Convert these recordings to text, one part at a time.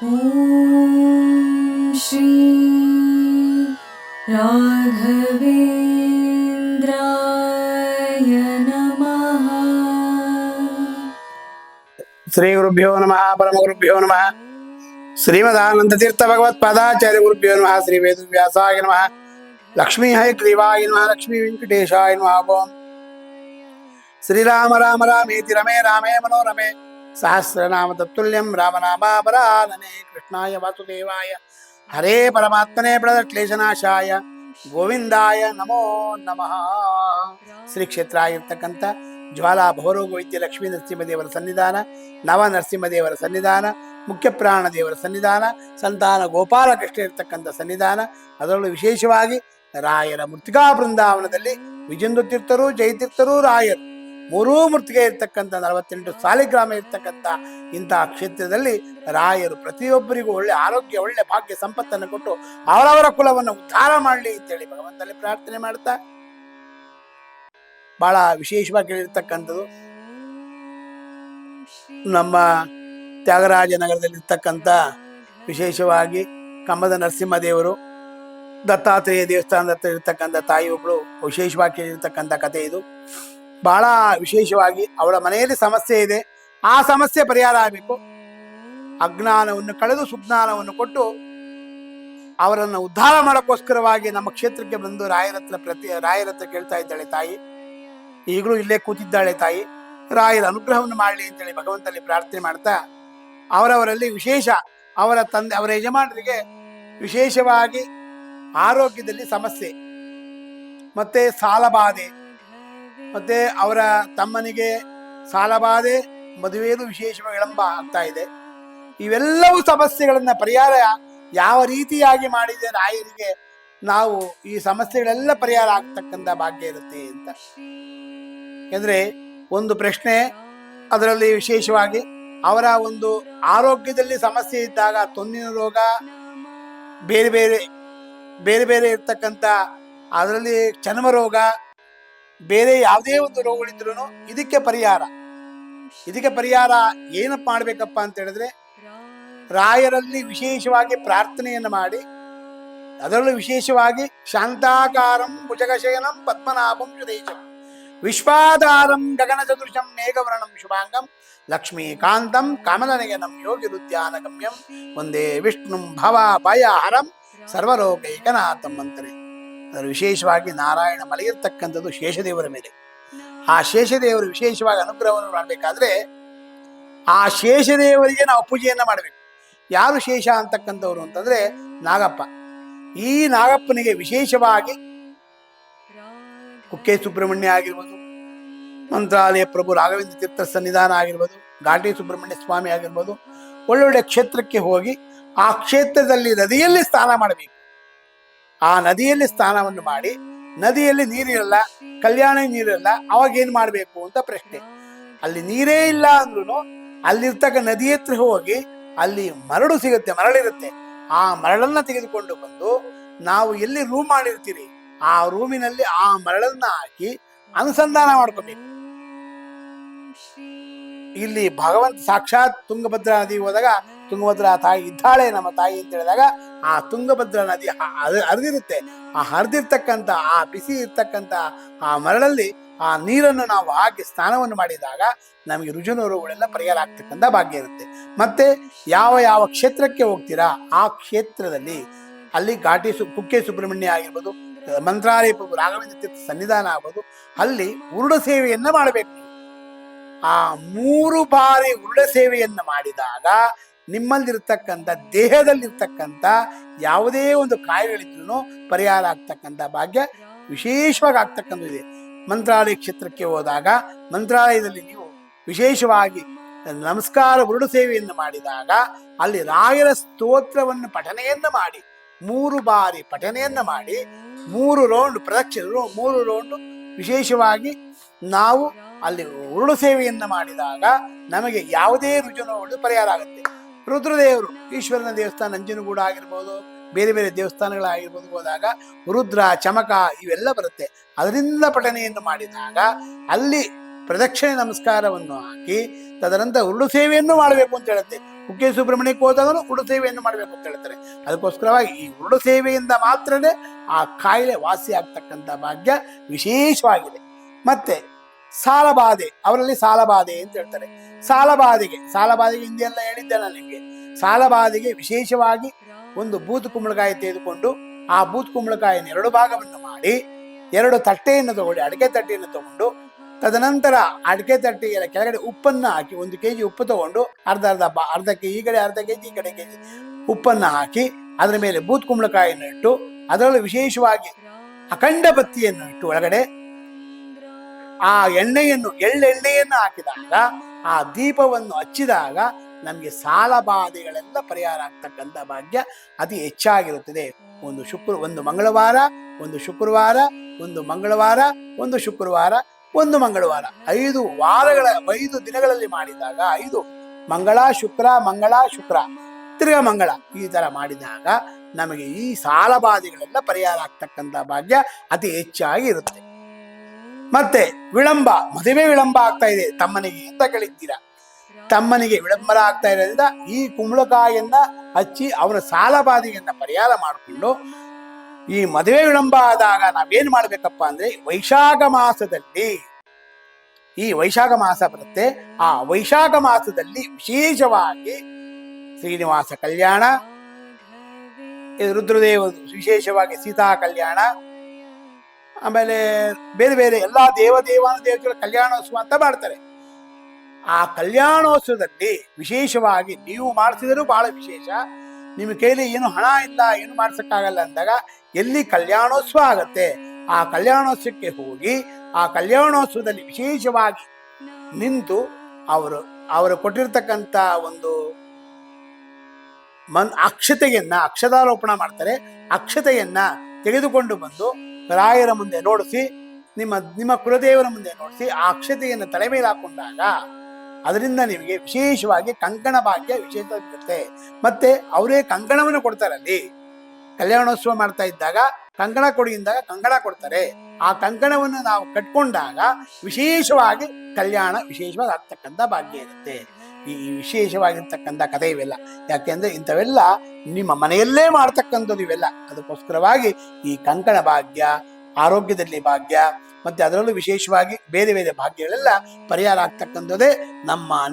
ॐ श्री राघवेन्द्राय नमः। ಶ್ರೀ ಗುರುಭ್ಯೋ ನಮಃ ಪರಮ ಗುರುಭ್ಯೋ ನಮಃ. ಶ್ರೀಮದಾನಂದ ತೀರ್ಥ ಭಗವತ್ಪಾದಾಚಾರ್ಯ ಗುರುಭ್ಯೋ ನಮಃ. ಶ್ರೀ ವೇದವ್ಯಾಸಾಯ ನಮಃ. ಲಕ್ಷ್ಮೀ ಹಯಗ್ರೀವಾಯ ನಮಃ. ಲಕ್ಷ್ಮೀ ವೆಂಕಟೇಶಾಯ ನಮಃ. ಓಂ ಶ್ರೀರಾಮ ರಾಮ ರಾಮೇತಿ ರಮೇ ರಾಮೇ ಮನೋರಮೆ ಸಹಸ್ರನಾಮ ತತ್ತುಲ್ಯಂ ರಾಮನಾಮಾಪರಾನನೆ. ಕೃಷ್ಣಾಯ ವಾಸುದೇವಾಯ ಹರೇ ಪರಮಾತ್ಮನೇ ಪ್ರಣತಕ್ಲೇಶನಾಶಾಯ ಗೋವಿಂದಾಯ ನಮೋ ನಮಃ. ಶ್ರೀ ಕ್ಷೇತ್ರ ಆಗಿರ್ತಕ್ಕಂಥ ಜ್ವಾಲಾ ಭವರೋಗ ವೈದ್ಯ ಲಕ್ಷ್ಮೀ ನರಸಿಂಹದೇವರ ಸನ್ನಿಧಾನ, ನವ ನರಸಿಂಹದೇವರ ಸನ್ನಿಧಾನ, ಮುಖ್ಯ ಪ್ರಾಣ ದೇವರ ಸನ್ನಿಧಾನ, ಸಂತಾನ ಗೋಪಾಲಕೃಷ್ಣ ಇರ್ತಕ್ಕಂಥ ಸನ್ನಿಧಾನ, ಅದರಲ್ಲೂ ವಿಶೇಷವಾಗಿ ರಾಯರ ಮೃತ್ತಿಕಾ ಬೃಂದಾವನದಲ್ಲಿ ವಿಜೇಂದ್ರ ತೀರ್ಥರು, ಜಯತೀರ್ಥರು, ರಾಯರು ಮೂರೂ ಮೂರ್ತಿಗೆ ಇರ್ತಕ್ಕಂಥ 48 ಸಾಲಿಗ್ರಾಮ ಇರ್ತಕ್ಕಂಥ ಇಂತಹ ಕ್ಷೇತ್ರದಲ್ಲಿ ರಾಯರು ಪ್ರತಿಯೊಬ್ಬರಿಗೂ ಒಳ್ಳೆ ಆರೋಗ್ಯ, ಒಳ್ಳೆ ಭಾಗ್ಯ, ಸಂಪತ್ತನ್ನು ಕೊಟ್ಟು ಅವರವರ ಕುಲವನ್ನು ಉದ್ಧಾರ ಮಾಡಲಿ ಅಂತೇಳಿ ಭಗವಂತನಲ್ಲಿ ಪ್ರಾರ್ಥನೆ ಮಾಡ್ತಾ, ಬಹಳ ವಿಶೇಷವಾಗಿ ಕೇಳಿರ್ತಕ್ಕಂಥದ್ದು ನಮ್ಮ ತ್ಯಾಗರಾಜನಗರದಲ್ಲಿರ್ತಕ್ಕಂಥ ವಿಶೇಷವಾಗಿ ಕಮ್ಮದ ನರಸಿಂಹದೇವರು ದತ್ತಾತ್ರೇಯ ದೇವಸ್ಥಾನದ ಹತ್ರ ಇರ್ತಕ್ಕಂಥ ತಾಯಿ ಒಬ್ಬಳು ವಿಶೇಷವಾಗಿ ಕೇಳಿರ್ತಕ್ಕಂಥ ಕಥೆ ಇದು. ಬಹಳ ವಿಶೇಷವಾಗಿ ಅವಳ ಮನೆಯಲ್ಲಿ ಸಮಸ್ಯೆ ಇದೆ, ಆ ಸಮಸ್ಯೆ ಪರಿಹಾರ ಆಗಬೇಕು. ಅಜ್ಞಾನವನ್ನು ಕಳೆದು ಸುಜ್ಞಾನವನ್ನು ಕೊಟ್ಟು ಅವರನ್ನು ಉದ್ಧಾರ ಮಾಡೋಕ್ಕೋಸ್ಕರವಾಗಿ ನಮ್ಮ ಕ್ಷೇತ್ರಕ್ಕೆ ಬಂದು ರಾಯರ ಹತ್ರ ಕೇಳ್ತಾ ಇದ್ದಾಳೆ ತಾಯಿ. ಈಗಲೂ ಇಲ್ಲೇ ಕೂತಿದ್ದಾಳೆ ತಾಯಿ. ರಾಯರ ಅನುಗ್ರಹವನ್ನು ಮಾಡಲಿ ಅಂತೇಳಿ ಭಗವಂತನಲ್ಲಿ ಪ್ರಾರ್ಥನೆ ಮಾಡ್ತಾ, ಅವರವರಲ್ಲಿ ವಿಶೇಷ ಅವರ ತಂದೆ, ಅವರ ಯಜಮಾನರಿಗೆ ವಿಶೇಷವಾಗಿ ಆರೋಗ್ಯದಲ್ಲಿ ಸಮಸ್ಯೆ, ಮತ್ತೆ ಸಾಲಬಾಧೆ, ಮತ್ತೆ ಅವರ ತಮ್ಮನಿಗೆ ಸಾಲಬಾಧೆ, ಮದುವೆಯಲ್ಲೂ ವಿಶೇಷವಾಗಿ ವಿಳಂಬ ಆಗ್ತಾ ಇದೆ. ಇವೆಲ್ಲವೂ ಸಮಸ್ಯೆಗಳನ್ನ ಪರಿಹಾರ ಯಾವ ರೀತಿಯಾಗಿ ಮಾಡಿದೆ ರಾಯರಿಗೆ ನಾವು ಈ ಸಮಸ್ಯೆಗಳೆಲ್ಲ ಪರಿಹಾರ ಆಗ್ತಕ್ಕಂಥ ಭಾಗ್ಯ ಇರುತ್ತೆ ಅಂತ. ಯಾಕಂದ್ರೆ ಒಂದು ಪ್ರಶ್ನೆ, ಅದರಲ್ಲಿ ವಿಶೇಷವಾಗಿ ಅವರ ಒಂದು ಆರೋಗ್ಯದಲ್ಲಿ ಸಮಸ್ಯೆ ಇದ್ದಾಗ ತೊಂದಿನ ರೋಗ, ಬೇರೆ ಬೇರೆ ಬೇರೆ ಬೇರೆ ಇರ್ತಕ್ಕಂಥ ಅದರಲ್ಲಿ ಚರ್ಮ ರೋಗ, ಬೇರೆ ಯಾವುದೇ ಒಂದು ರೋಗಗಳಿದ್ರು ಇದಕ್ಕೆ ಪರಿಹಾರ ಏನಪ್ಪ ಮಾಡ್ಬೇಕಪ್ಪ ಅಂತ ಹೇಳಿದ್ರೆ, ರಾಯರಲ್ಲಿ ವಿಶೇಷವಾಗಿ ಪ್ರಾರ್ಥನೆಯನ್ನು ಮಾಡಿ, ಅದರಲ್ಲೂ ವಿಶೇಷವಾಗಿ ಶಾಂತಾಕಾರಂ ಭುಜಗಶಯನಂ ಪದ್ಮನಾಭಂ ಸುದೇಶಂ ವಿಶ್ವಾಧಾರಂ ಗಗನ ಸದೃಶಂ ಮೇಘವರ್ಣಂ ಶುಭಾಂಗಂ ಲಕ್ಷ್ಮೀಕಾಂತಂ ಕಮಲನಯನಂ ಯೋಗಿರುದ್ಯಾನ ಗಮ್ಯಂ ಒಂದೇ ವಿಷ್ಣುಂ ಭವ ಭಯ ಹರಂ ಸರ್ವಲೋಕೈಕನಾಥಂ ಅಂತಾರೆ. ಅದರ ವಿಶೇಷವಾಗಿ ನಾರಾಯಣ ಮಲಗಿರ್ತಕ್ಕಂಥದ್ದು ಶೇಷದೇವರ ಮೇಲೆ. ಆ ಶೇಷದೇವರು ವಿಶೇಷವಾಗಿ ಅನುಗ್ರಹವನ್ನು ಮಾಡಬೇಕಾದ್ರೆ ಆ ಶೇಷದೇವರಿಗೆ ನಾವು ಪೂಜೆಯನ್ನ ಮಾಡಬೇಕು. ಯಾರು ಶೇಷ ಅಂತಕ್ಕಂಥವ್ರು ಅಂತಂದ್ರೆ ನಾಗಪ್ಪ. ಈ ನಾಗಪ್ಪನಿಗೆ ವಿಶೇಷವಾಗಿ ಕುಕ್ಕೆ ಸುಬ್ರಹ್ಮಣ್ಯ ಆಗಿರ್ಬೋದು, ಮಂತ್ರಾಲಯ ಪ್ರಭು ರಾಘವೇಂದ್ರ ತೀರ್ಥ ಸನ್ನಿಧಾನ ಆಗಿರ್ಬೋದು, ಘಾಟಿ ಸುಬ್ರಹ್ಮಣ್ಯ ಸ್ವಾಮಿ ಆಗಿರ್ಬೋದು, ಒಳ್ಳೊಳ್ಳೆ ಕ್ಷೇತ್ರಕ್ಕೆ ಹೋಗಿ ಆ ಕ್ಷೇತ್ರದಲ್ಲಿ ನದಿಯಲ್ಲಿ ಸ್ನಾನ ಮಾಡಬೇಕು. ಆ ನದಿಯಲ್ಲಿ ಸ್ನಾನವನ್ನು ಮಾಡಿ, ನದಿಯಲ್ಲಿ ನೀರಿರಲ್ಲ, ಕಲ್ಯಾಣ ನೀರಿರಲ್ಲ, ಅವಾಗ ಏನ್ ಮಾಡ್ಬೇಕು ಅಂತ ಪ್ರಶ್ನೆ. ಅಲ್ಲಿ ನೀರೇ ಇಲ್ಲ ಅಂದ್ರೂ ಅಲ್ಲಿರ್ತಕ್ಕ ನದಿ ಹತ್ರ ಹೋಗಿ ಅಲ್ಲಿ ಮರಳು ಸಿಗುತ್ತೆ, ಮರಳಿರುತ್ತೆ, ಆ ಮರಳನ್ನ ತೆಗೆದುಕೊಂಡು ಬಂದು ನಾವು ಎಲ್ಲಿ ರೂಮ್ ಮಾಡಿರ್ತೀರಿ ಆ ರೂಮಿನಲ್ಲಿ ಆ ಮರಳನ್ನ ಹಾಕಿ ಅನುಸಂಧಾನ ಮಾಡ್ಕೋಬೇಕು. ಇಲ್ಲಿ ಭಗವಂತ ಸಾಕ್ಷಾತ್ ತುಂಗಭದ್ರಾ ನದಿ ಹೋದಾಗ ತುಂಗಭದ್ರಾ ತಾಯಿ ಇದ್ದಾಳೆ ನಮ್ಮ ತಾಯಿ ಅಂತ ಹೇಳಿದಾಗ ಆ ತುಂಗಭದ್ರಾ ನದಿ ಹರಿದಿರುತ್ತೆ. ಆ ಹರಿದಿರ್ತಕ್ಕಂಥ ಆ ಬಿಸಿ ಇರ್ತಕ್ಕಂಥ ಆ ಮರಳಲ್ಲಿ ಆ ನೀರನ್ನು ನಾವು ಹಾಕಿ ಸ್ನಾನವನ್ನು ಮಾಡಿದಾಗ ನಮಗೆ ರುಜಿನ ರೋಗಗಳೆಲ್ಲ ಪರಿಹಾರ ಆಗ್ತಕ್ಕಂಥ ಭಾಗ್ಯ ಇರುತ್ತೆ. ಮತ್ತೆ ಯಾವ ಯಾವ ಕ್ಷೇತ್ರಕ್ಕೆ ಹೋಗ್ತೀರಾ ಆ ಕ್ಷೇತ್ರದಲ್ಲಿ ಅಲ್ಲಿ ಕುಕ್ಕೆ ಸುಬ್ರಹ್ಮಣ್ಯ ಆಗಿರ್ಬೋದು, ಮಂತ್ರಾಲಯ ಪ್ರಭು ರಾಘವೇಂದ್ರ ತೀರ್ಥ ಸನ್ನಿಧಾನ ಆಗ್ಬೋದು, ಅಲ್ಲಿ ಉರುಡ ಸೇವೆಯನ್ನ ಮಾಡಬೇಕು. ಆ 3 ಬಾರಿ ಉರುಳ ಸೇವೆಯನ್ನ ಮಾಡಿದಾಗ ನಿಮ್ಮಲ್ಲಿರ್ತಕ್ಕಂಥ ದೇಹದಲ್ಲಿರ್ತಕ್ಕಂಥ ಯಾವುದೇ ಒಂದು ಕಾಯಿಲೆಗಳಿದ್ರೂ ಪರಿಹಾರ ಆಗ್ತಕ್ಕಂಥ ಭಾಗ್ಯ ವಿಶೇಷವಾಗಿ ಆಗ್ತಕ್ಕಂಥದ್ದು ಇದೆ. ಮಂತ್ರಾಲಯ ಕ್ಷೇತ್ರಕ್ಕೆ ಹೋದಾಗ ಮಂತ್ರಾಲಯದಲ್ಲಿ ನೀವು ವಿಶೇಷವಾಗಿ ನಮಸ್ಕಾರ ಉರುಳು ಸೇವೆಯನ್ನು ಮಾಡಿದಾಗ ಅಲ್ಲಿ ರಾಯರ ಸ್ತೋತ್ರವನ್ನು ಪಠನೆಯನ್ನ ಮಾಡಿ 3 ಬಾರಿ ಪಠನೆಯನ್ನ ಮಾಡಿ 3 ರೌಂಡ್ ಪ್ರದಕ್ಷಿಣೆ, 3 ರೌಂಡ್ ವಿಶೇಷವಾಗಿ ನಾವು ಅಲ್ಲಿ ಉರುಳು ಸೇವೆಯನ್ನ ಮಾಡಿದಾಗ ನಮಗೆ ಯಾವುದೇ ರುಜಿನಗಳು ಪರಿಹಾರ ಆಗುತ್ತೆ. ರುದ್ರದೇವರು ಈಶ್ವರನ ದೇವಸ್ಥಾನ ನಂಜನಗೂಡು ಆಗಿರ್ಬೋದು, ಬೇರೆ ಬೇರೆ ದೇವಸ್ಥಾನಗಳಾಗಿರ್ಬೋದು ಹೋದಾಗ ರುದ್ರ, ಚಮಕ ಇವೆಲ್ಲ ಬರುತ್ತೆ. ಅದರಿಂದ ಪಠನೆಯನ್ನು ಮಾಡಿದಾಗ ಅಲ್ಲಿ ಪ್ರದಕ್ಷಿಣೆ ನಮಸ್ಕಾರವನ್ನು ಹಾಕಿ ತದನಂತರ ಉರುಳು ಸೇವೆಯನ್ನು ಮಾಡಬೇಕು ಅಂತ ಹೇಳುತ್ತೆ. ಕುಕ್ಕೆ ಸುಬ್ರಹ್ಮಣ್ಯಕ್ಕೆ ಹೋದಾಗಲೂ ಉರುಳು ಸೇವೆಯನ್ನು ಮಾಡಬೇಕು ಅಂತ ಹೇಳ್ತಾರೆ. ಅದಕ್ಕೋಸ್ಕರವಾಗಿ ಈ ಉರುಳು ಸೇವೆಯಿಂದ ಮಾತ್ರನೇ ಆ ಕಾಯಿಲೆ ವಾಸಿ ಆಗ್ತಕ್ಕಂಥ ಭಾಗ್ಯ ವಿಶೇಷವಾಗಿದೆ. ಮತ್ತೆ ಸಾಲಬಾಧೆ, ಅವರಲ್ಲಿ ಸಾಲಬಾಧೆ ಅಂತ ಹೇಳ್ತಾರೆ. ಸಾಲಬಾಧೆಗೆ ಹಿಂದೆ ಎಲ್ಲ ಹೇಳಿದ್ದೆ ನಾನು ನಿಮಗೆ. ಸಾಲಬಾಧೆಗೆ ವಿಶೇಷವಾಗಿ ಒಂದು ಬೂದು ಕುಂಬಳಕಾಯಿ ತೆಗೆದುಕೊಂಡು ಆ ಬೂದು ಕುಂಬಳಕಾಯಿನ 2 ಭಾಗವನ್ನು ಮಾಡಿ 2 ತಟ್ಟೆಯನ್ನು ತಗೊಂಡು, ಅಡಿಕೆ ತಟ್ಟೆಯನ್ನು ತಗೊಂಡು, ತದನಂತರ ಅಡಿಕೆ ತಟ್ಟೆಯ ಕೆಳಗಡೆ ಉಪ್ಪನ್ನು ಹಾಕಿ 1 kg ಉಪ್ಪು ತಗೊಂಡು ಅರ್ಧ ಈ ಕಡೆ ಅರ್ಧ ಕೆಜಿ ಈ ಕಡೆ ಕೆಜಿ ಉಪ್ಪನ್ನು ಹಾಕಿ ಅದರ ಮೇಲೆ ಬೂತ್ ಕುಂಬಳಕಾಯಿಯನ್ನು ಇಟ್ಟು ಅದರಲ್ಲೂ ವಿಶೇಷವಾಗಿ ಅಖಂಡ ಬತ್ತಿಯನ್ನು ಇಟ್ಟು ಒಳಗಡೆ ಆ ಎಳ್ಳೆಣ್ಣೆಯನ್ನು ಹಾಕಿದಾಗ ಆ ದೀಪವನ್ನು ಹಚ್ಚಿದಾಗ ನಮಗೆ ಸಾಲ ಬಾಧೆಗಳೆಲ್ಲ ಪರಿಹಾರ ಆಗ್ತಕ್ಕಂಥ ಭಾಗ್ಯ ಅತಿ ಹೆಚ್ಚಾಗಿರುತ್ತದೆ. ಒಂದು ಮಂಗಳವಾರ, ಒಂದು ಶುಕ್ರವಾರ, ಒಂದು ಮಂಗಳವಾರ, ಒಂದು ಶುಕ್ರವಾರ, ಒಂದು ಮಂಗಳವಾರ, 5 ದಿನಗಳಲ್ಲಿ ಮಾಡಿದಾಗ 5 ಮಂಗಳ ಶುಕ್ರ ತಿರ್ಗ ಮಂಗಳ ಈ ತರ ಮಾಡಿದಾಗ ನಮಗೆ ಈ ಸಾಲ ಬಾಧೆಗಳೆಲ್ಲ ಪರಿಹಾರ ಆಗ್ತಕ್ಕಂಥ ಭಾಗ್ಯ ಅತಿ ಹೆಚ್ಚಾಗಿ ಇರುತ್ತೆ. ಮತ್ತೆ ಮದುವೆ ವಿಳಂಬ ಆಗ್ತಾ ಇದೆ ತಮ್ಮನಿಗೆ ಅಂತ ಕೇಳಿದ್ದೀರಾ. ತಮ್ಮನಿಗೆ ವಿಳಂಬರ ಆಗ್ತಾ ಇರೋದ್ರಿಂದ ಈ ಕುಂಬಳಕಾಯಿಯನ್ನ ಹಚ್ಚಿ ಅವರ ಸಾಲ ಬಾಧೆಯನ್ನ ಪರಿಹಾರ ಮಾಡಿಕೊಂಡು ಈ ಮದುವೆ ವಿಳಂಬ ಆದಾಗ ನಾವೇನ್ ಮಾಡ್ಬೇಕಪ್ಪ ಅಂದ್ರೆ ಈ ವೈಶಾಖ ಮಾಸ ಬರುತ್ತೆ. ಆ ವೈಶಾಖ ಮಾಸದಲ್ಲಿ ವಿಶೇಷವಾಗಿ ಶ್ರೀನಿವಾಸ ಕಲ್ಯಾಣ, ರುದ್ರದೇವ ವಿಶೇಷವಾಗಿ ಸೀತಾ ಕಲ್ಯಾಣ, ಆಮೇಲೆ ಬೇರೆ ಬೇರೆ ಎಲ್ಲಾ ದೇವತೆಗಳ ಕಲ್ಯಾಣೋತ್ಸವ ಅಂತ ಮಾಡ್ತಾರೆ. ಆ ಕಲ್ಯಾಣೋತ್ಸವದಲ್ಲಿ ವಿಶೇಷವಾಗಿ ನೀವು ಮಾಡಿಸಿದರೂ ಬಹಳ ವಿಶೇಷ. ನಿಮ್ಮ ಕೈಲಿ ಏನು ಹಣ ಇಲ್ಲ, ಏನು ಮಾಡ್ಸಕ್ಕಾಗಲ್ಲ ಅಂದಾಗ ಎಲ್ಲಿ ಕಲ್ಯಾಣೋತ್ಸವ ಆಗತ್ತೆ ಆ ಕಲ್ಯಾಣೋತ್ಸವಕ್ಕೆ ಹೋಗಿ ಆ ಕಲ್ಯಾಣೋತ್ಸವದಲ್ಲಿ ವಿಶೇಷವಾಗಿ ನಿಂತು ಅವರು ಕೊಟ್ಟಿರ್ತಕ್ಕಂಥ ಒಂದು ಅಕ್ಷತಾರೋಪಣ ಮಾಡ್ತಾರೆ. ಅಕ್ಷತೆಯನ್ನ ತೆಗೆದುಕೊಂಡು ಬಂದು ರಾಯರ ಮುಂದೆ ನೋಡಿಸಿ, ನಿಮ್ಮ ಕುಲದೇವರ ಮುಂದೆ ನೋಡಿಸಿ ಆ ಅಕ್ಷತೆಯನ್ನು ತಲೆ ಮೇಲೆ ಹಾಕೊಂಡಾಗ ಅದರಿಂದ ನಿಮಗೆ ವಿಶೇಷವಾಗಿ ಕಂಕಣ ಭಾಗ್ಯ ವಿಶೇಷ ಇರುತ್ತೆ. ಮತ್ತೆ ಅವರೇ ಕಂಕಣವನ್ನು ಕೊಡ್ತಾರೆ. ಅಲ್ಲಿ ಕಲ್ಯಾಣೋತ್ಸವ ಮಾಡ್ತಾ ಇದ್ದಾಗ ಕಂಕಣ ಕೊಡಿಯಿಂದಾಗ ಕಂಕಣ ಕೊಡ್ತಾರೆ. ಆ ಕಂಕಣವನ್ನು ನಾವು ಕಟ್ಕೊಂಡಾಗ ವಿಶೇಷವಾಗಿ ಕಲ್ಯಾಣ ವಿಶೇಷವಾಗಿ ಆಗ್ತಕ್ಕಂಥ ಭಾಗ್ಯ ಇರುತ್ತೆ. ಈ ವಿಶೇಷವಾಗಿರ್ತಕ್ಕಂಥ ಕಥೆ ಇವೆಲ್ಲ ಯಾಕೆಂದ್ರೆ ಇಂಥವೆಲ್ಲ ನಿಮ್ಮ ಮನೆಯಲ್ಲೇ ಮಾಡ್ತಕ್ಕಂಥದ್ದು ಇವೆಲ್ಲ. ಅದಕ್ಕೋಸ್ಕರವಾಗಿ ಈ ಕಂಕಣ ಭಾಗ್ಯ, ಆರೋಗ್ಯದಲ್ಲಿ ಭಾಗ್ಯ, ಮತ್ತೆ ಅದರಲ್ಲೂ ವಿಶೇಷವಾಗಿ ಬೇರೆ ಬೇರೆ ಭಾಗ್ಯಗಳೆಲ್ಲ ಪರಿಹಾರ ಆಗ್ತಕ್ಕಂಥದ್ದೇ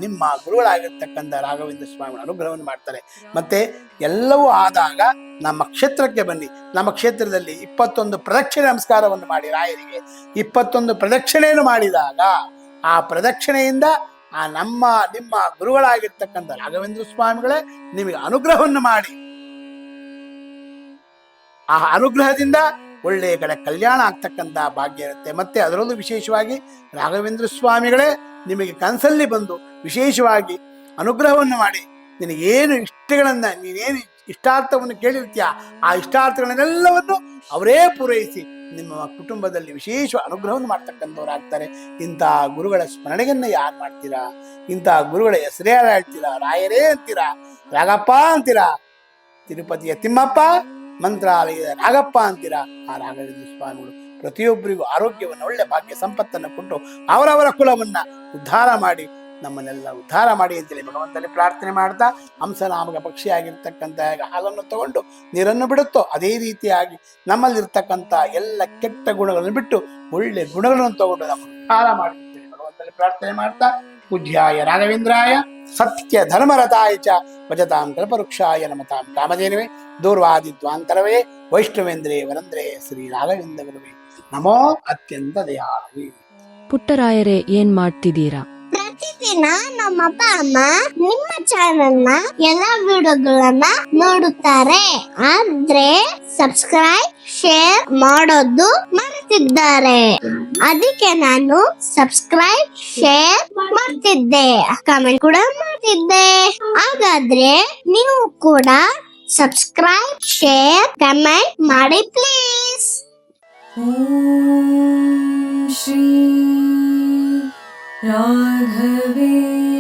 ನಿಮ್ಮ ಗುರುಗಳಾಗಿರ್ತಕ್ಕಂಥ ರಾಘವೇಂದ್ರ ಸ್ವಾಮಿ ಅನುಗ್ರಹವನ್ನು ಮಾಡ್ತಾರೆ. ಮತ್ತೆ ಎಲ್ಲವೂ ಆದಾಗ ನಮ್ಮ ಕ್ಷೇತ್ರಕ್ಕೆ ಬನ್ನಿ. ನಮ್ಮ ಕ್ಷೇತ್ರದಲ್ಲಿ 21 ಪ್ರದಕ್ಷಿಣೆ ನಮಸ್ಕಾರವನ್ನು ಮಾಡಿ ರಾಯರಿಗೆ 21 ಪ್ರದಕ್ಷಿಣೆಯನ್ನು ಮಾಡಿದಾಗ ಆ ಪ್ರದಕ್ಷಿಣೆಯಿಂದ ನಿಮ್ಮ ಗುರುಗಳಾಗಿರ್ತಕ್ಕಂಥ ರಾಘವೇಂದ್ರ ಸ್ವಾಮಿಗಳೇ ನಿಮಗೆ ಅನುಗ್ರಹವನ್ನು ಮಾಡಿ ಆ ಅನುಗ್ರಹದಿಂದ ಒಳ್ಳೆಯ ಕಡೆ ಕಲ್ಯಾಣ ಆಗ್ತಕ್ಕಂಥ ಭಾಗ್ಯ ಇರುತ್ತೆ. ಮತ್ತೆ ಅದರಲ್ಲೂ ವಿಶೇಷವಾಗಿ ರಾಘವೇಂದ್ರ ಸ್ವಾಮಿಗಳೇ ನಿಮಗೆ ಕನಸಲ್ಲಿ ಬಂದು ವಿಶೇಷವಾಗಿ ಅನುಗ್ರಹವನ್ನು ಮಾಡಿ ನಿನಗೇನು ನೀನೇನು ಇಷ್ಟಾರ್ಥವನ್ನು ಕೇಳಿರ್ತೀಯ ಆ ಇಷ್ಟಾರ್ಥಗಳನ್ನೆಲ್ಲವನ್ನು ಅವರೇ ಪೂರೈಸಿ ನಿಮ್ಮ ಕುಟುಂಬದಲ್ಲಿ ವಿಶೇಷ ಅನುಗ್ರಹವನ್ನು ಮಾಡ್ತಕ್ಕಂಥವ್ರಾಗ್ತಾರೆ. ಇಂತಹ ಗುರುಗಳ ಸ್ಮರಣೆಯನ್ನ ಯಾರು ಮಾಡ್ತೀರಾ? ಇಂತಹ ಗುರುಗಳ ಹೆಸರೇ ಹೇಳ್ತೀರಾ? ರಾಯರೇ ಅಂತೀರಾ, ರಾಗಪ್ಪ ಅಂತೀರಾ, ತಿರುಪತಿಯ ತಿಮ್ಮಪ್ಪ, ಮಂತ್ರಾಲಯದ ರಾಗಪ್ಪ ಅಂತೀರಾ. ಆ ರಾಘವೇಂದ್ರ ಸ್ವಾಮಿಗಳು ಪ್ರತಿಯೊಬ್ಬರಿಗೂ ಆರೋಗ್ಯವನ್ನು, ಒಳ್ಳೆ ಭಾಗ್ಯ ಸಂಪತ್ತನ್ನು ಕೊಟ್ಟು ಅವರವರ ಕುಲವನ್ನ ಉದ್ಧಾರ ಮಾಡಿ ನಮ್ಮನ್ನೆಲ್ಲ ಉದ್ಧಾರ ಮಾಡಿ ಅಂತೇಳಿ ಭಗವಂತನಲ್ಲಿ ಪ್ರಾರ್ಥನೆ ಮಾಡ್ತಾ ಹಂಸನಾಮಕ ಪಕ್ಷಿಯಾಗಿರ್ತಕ್ಕಂಥ ಹಾಲನ್ನು ತಗೊಂಡು ನೀರನ್ನು ಬಿಡುತ್ತೋ ಅದೇ ರೀತಿಯಾಗಿ ನಮ್ಮಲ್ಲಿರ್ತಕ್ಕಂಥ ಎಲ್ಲ ಕೆಟ್ಟ ಗುಣಗಳನ್ನು ಬಿಟ್ಟು ಒಳ್ಳೆ ಗುಣಗಳನ್ನು ತಗೊಂಡು ನಮ್ಮ ಉದ್ಧಾರ ಮಾಡಿ ಅಂತೇಳಿ ಭಗವಂತನಲ್ಲಿ ಪ್ರಾರ್ಥನೆ ಮಾಡ್ತಾ ಪೂಜ್ಯಾಯ ರಾಘವೇಂದ್ರಾಯ ಸತ್ಯ ಧರ್ಮರತಾಯ ಚ ಭಜತಾಂ ಕಲ್ಪವೃಕ್ಷಾಯ ನಮತಾಂ ಕಾಮಧೇನವೇ ದೂರ್ವಾದಿದ್ವಾಂತರವೇ ವೈಷ್ಣವೇಂದ್ರೇ ವರಂದ್ರೇ ಶ್ರೀ ರಾಘವೇಂದ್ರ ಗುರುವೇ ನಮೋ ಅತ್ಯಂತ ದಯಾಳವೇ. ಪುಟ್ಟರಾಯರೇ, ಏನ್ ಮಾಡ್ತಿದ್ದೀರಾ? ಪ್ರತಿದಿನ ನಮ್ಮಪ್ಪ ಅಮ್ಮ ನಿಮ್ಮ ಚಾನೆಲ್ ನ ಎಲ್ಲಾ ವಿಡಿಯೋಗಳನ್ನ ನೋಡುತ್ತಾರೆ, ಆದ್ರೆ ಸಬ್ಸ್ಕ್ರೈಬ್ ಶೇರ್ ಮಾಡೋದು ಮರೆತಿದ್ದಾರೆ. ಅದಕ್ಕೆ ನಾನು ಸಬ್ಸ್ಕ್ರೈಬ್ ಶೇರ್ ಮಾಡ್ತಿದ್ದೆ, ಕಮೆಂಟ್ ಕೂಡ ಮಾಡ್ತಿದ್ದೆ. ಹಾಗಾದ್ರೆ ನೀವು ಕೂಡ ಸಬ್ಸ್ಕ್ರೈಬ್ ಶೇರ್ ಕಮೆಂಟ್ ಮಾಡಿ ಪ್ಲೀಸ್. ಓಂ ಶ್ರೀ ರಾಘವೇಂದ್ರ